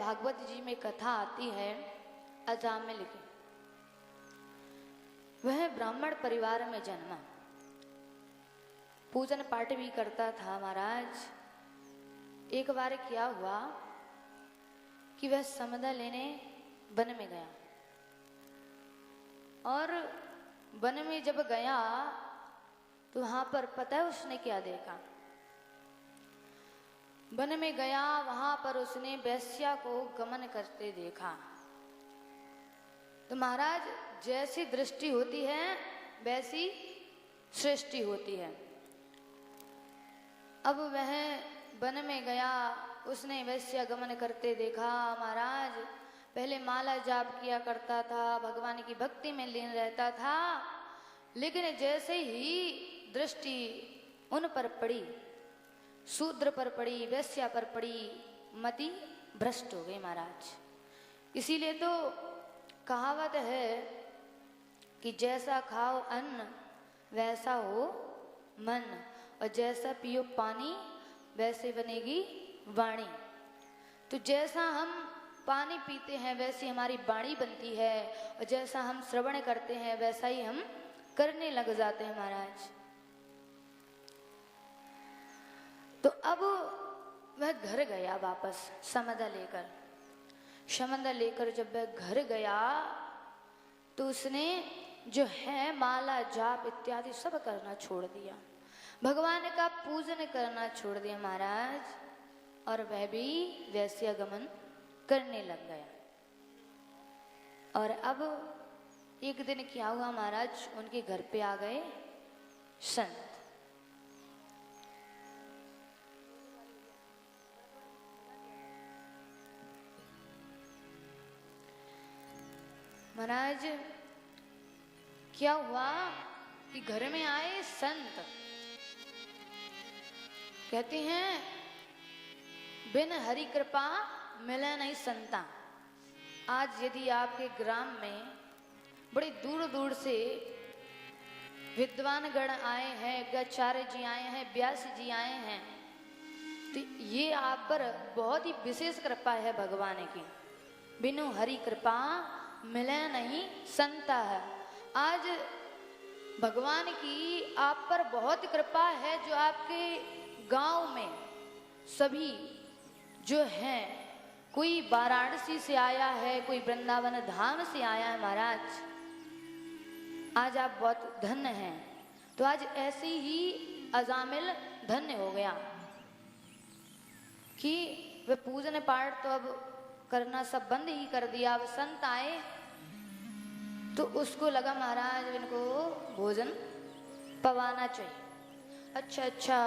भागवत जी में कथा आती है अजामिल की। वह ब्राह्मण परिवार में जन्मा, पूजन पाठ भी करता था महाराज। एक बार क्या हुआ कि वह समदा लेने वन में गया, और वन में जब गया तो वहां पर पता है उसने क्या देखा। वन में गया, वहां पर उसने वेश्या को गमन करते देखा। तो महाराज, जैसी दृष्टि होती है वैसी सृष्टि होती है। अब वह वन में गया, उसने वेश्या गमन करते देखा। महाराज, पहले माला जाप किया करता था, भगवान की भक्ति में लीन रहता था, लेकिन जैसे ही दृष्टि उन पर पड़ी, शूद्र पर पड़ी, वेश्या पर पड़ी, मति भ्रष्ट हो गई महाराज। इसीलिए तो कहावत है कि जैसा खाओ अन्न वैसा हो मन, और जैसा पियो पानी वैसे बनेगी वाणी। तो जैसा हम पानी पीते हैं वैसी हमारी वाणी बनती है, और जैसा हम श्रवण करते हैं वैसा ही हम करने लग जाते हैं महाराज। तो अब वह घर गया वापस समदा लेकर। समदा लेकर जब वह घर गया तो उसने जो है माला जाप इत्यादि सब करना छोड़ दिया, भगवान का पूजन करना छोड़ दिया महाराज, और वह भी वैश्यागमन करने लग गया। और अब एक दिन क्या हुआ महाराज, उनके घर पे आ गए संत। महाराज, क्या हुआ कि घर में आए संत, कहते हैं बिन हरि कृपा मिले नहीं संता। आज यदि आपके ग्राम में बड़ी दूर दूर से विद्वान गण आए हैं, आचार्य जी आए हैं, व्यास जी आए हैं, तो ये आप पर बहुत ही विशेष कृपा है भगवान की। बिनु हरि कृपा मिले नहीं संता है। आज भगवान की आप पर बहुत कृपा है, जो आपके गांव में सभी जो हैं, कोई वाराणसी से आया है, कोई वृंदावन धाम से आया है महाराज। आज आप बहुत धन्य हैं। तो आज ऐसे ही अजामिल धन्य हो गया कि वे पूजन पाठ तो अब करना सब बंद ही कर दिया। अब संत आए तो उसको लगा महाराज इनको भोजन पवाना चाहिए। अच्छा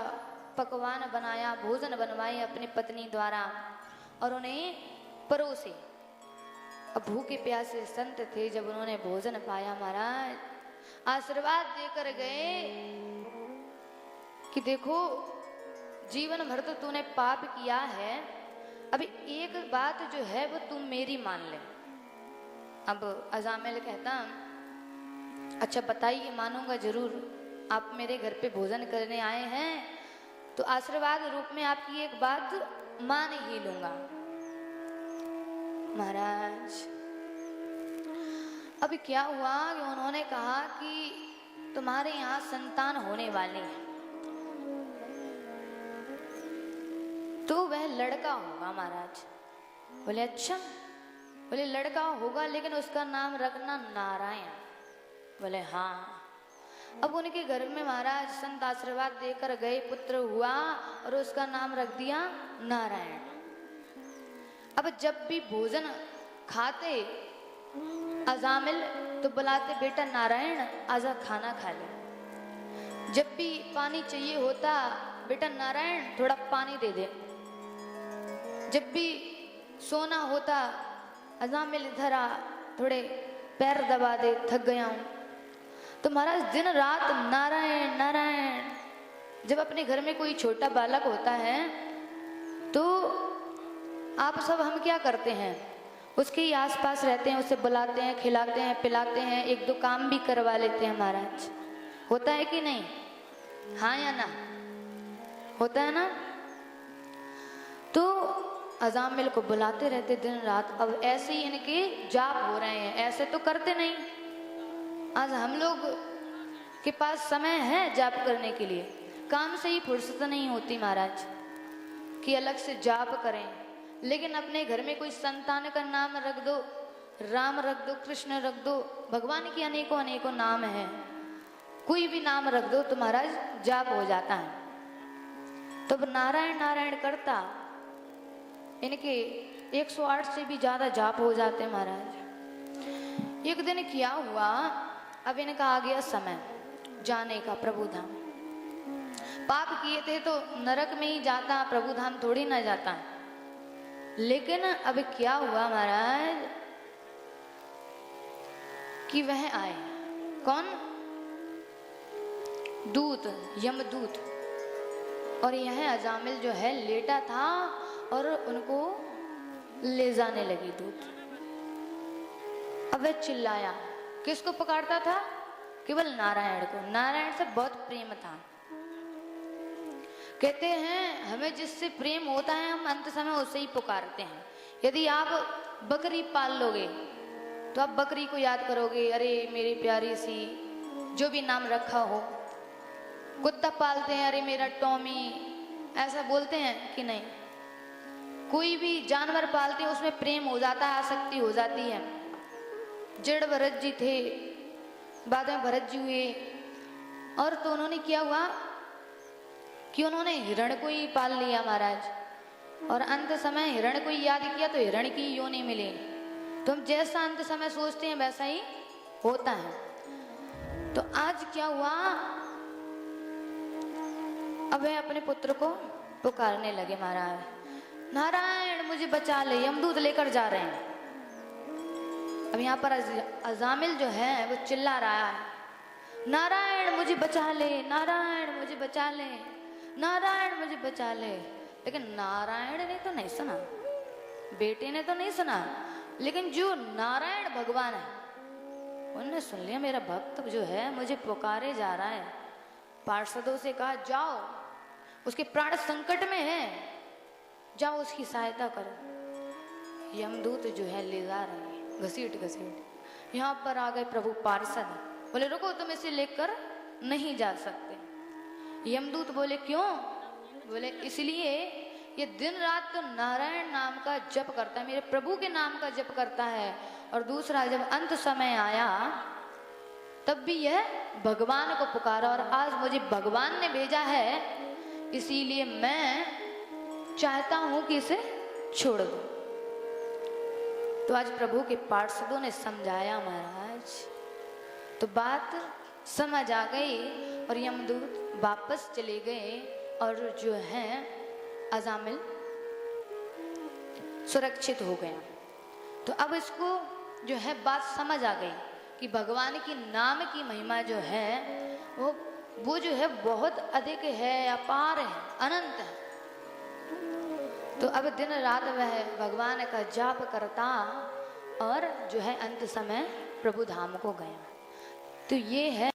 पकवान बनाया, भोजन बनवाए अपनी पत्नी द्वारा और उन्हें परोसे। अब भूखे प्यासे संत थे, जब उन्होंने भोजन पाया महाराज आशीर्वाद देकर गए कि देखो जीवन भर तो तूने पाप किया है, अभी एक बात जो है वो तुम मेरी मान ले। अब अजामिल कहता अच्छा बताइए, मानूंगा जरूर, आप मेरे घर पे भोजन करने आए हैं तो आशीर्वाद रूप में आपकी एक बात मान ही लूंगा। महाराज अभी क्या हुआ कि उन्होंने कहा कि तुम्हारे यहाँ संतान होने वाली है, तो वह लड़का होगा महाराज। बोले अच्छा, बोले लड़का होगा लेकिन उसका नाम रखना नारायण। बोले हाँ। अब उनके घर में महाराज संत आशीर्वाद देकर गए, पुत्र हुआ और उसका नाम रख दिया नारायण। अब जब भी भोजन खाते अजामिल तो बुलाते बेटा नारायण आजा खाना खा ले। जब भी पानी चाहिए होता बेटा नारायण थोड़ा पानी दे दे। जब भी सोना होता अजामिल इधर आ थोड़े पैर दबा दे, थक गया हूं। तो महाराज दिन रात नारायण नारायण। जब अपने घर में कोई छोटा बालक होता है तो आप सब हम क्या करते हैं, उसके ही आसपास रहते हैं, उसे बुलाते हैं, खिलाते हैं, पिलाते हैं, एक दो काम भी करवा लेते हैं महाराज। होता है कि नहीं, हाँ या ना, होता है ना। तो अजामिल को बुलाते रहते दिन रात। अब ऐसे ही इनके जाप हो रहे हैं, ऐसे तो करते नहीं। आज हम लोग के पास समय है जाप करने के लिए, काम से ही फुर्सत नहीं होती महाराज कि अलग से जाप करें। लेकिन अपने घर में कोई संतान का नाम रख दो, राम रख दो, कृष्ण रख दो, भगवान के अनेकों अनेकों नाम हैं, कोई भी नाम रख दो तो महाराज जाप हो जाता है। तो नारायण नारायण करता इनके 108 से भी ज्यादा जाप हो जाते हैं महाराज। एक दिन क्या हुआ, अब इनका आ गया समय जाने का प्रभु धाम। पाप किए थे तो नरक में ही जाता, प्रभु धाम थोड़ी ना जाता। लेकिन अब क्या हुआ महाराज कि वह आए, कौन? दूत, यमदूत। और यह अजामिल जो है लेटा था और उनको ले जाने लगी दूत। अब वह चिल्लाया, किसको पुकारता था? केवल नारायण को। नारायण से बहुत प्रेम था। कहते हैं हमें जिससे प्रेम होता है हम अंत समय उसे ही पुकारते हैं। यदि आप बकरी पाल लोगे तो आप बकरी को याद करोगे, अरे मेरी प्यारी सी, जो भी नाम रखा हो। कुत्ता पालते हैं, अरे मेरा टॉमी, ऐसा बोलते हैं कि नहीं? कोई भी जानवर पालते हैं उसमें प्रेम हो जाता है, आसक्ति हो जाती है। जड़ भरत जी थे, बाद में भरत जी हुए, और तो उन्होंने क्या हुआ कि उन्होंने हिरण को ही पाल लिया महाराज। और अंत समय हिरण को ही याद किया तो हिरण की योनि मिली। तो हम जैसा अंत समय सोचते हैं वैसा ही होता है। तो आज क्या हुआ, अब वह अपने पुत्र को पुकारने लगे, महाराज नारायण मुझे बचा ले, यमदूत लेकर जा रहे हैं। अब यहाँ पर अजामिल जो है वो चिल्ला रहा है, नारायण मुझे बचा ले, नारायण मुझे बचा ले, नारायण मुझे बचा ले। लेकिन नारायण ने तो नहीं सुना, बेटे ने तो नहीं सुना, लेकिन जो नारायण भगवान है उन्होंने सुन लिया, मेरा भक्त जो है मुझे पुकारे जा रहा है। पार्षदों से कहा जाओ, उसके प्राण संकट में है, जाओ उसकी सहायता करो। यमदूत जो है ले जा रहे हैं घसीट घसीट। यहाँ पर आ गए प्रभु पार्षद, बोले रुको तुम इसे लेकर नहीं जा सकते। यमदूत बोले क्यों? बोले इसलिए ये दिन रात तो नारायण नाम का जप करता है, मेरे प्रभु के नाम का जप करता है। और दूसरा जब अंत समय आया तब भी यह भगवान को पुकारा, और आज मुझे भगवान ने भेजा है, इसीलिए मैं चाहता हूं कि इसे छोड़ दो। तो आज प्रभु के पार्षदों ने समझाया महाराज, तो बात समझ आ गई और यमदूत वापस चले गए। और जो है अजामिल सुरक्षित हो गया। तो अब इसको जो है बात समझ आ गई कि भगवान की नाम की महिमा जो है वो जो है बहुत अधिक है, अपार है, अनंत है। तो अब दिन रात वह भगवान का जाप करता और जो है अंत समय प्रभु धाम को गया। तो ये है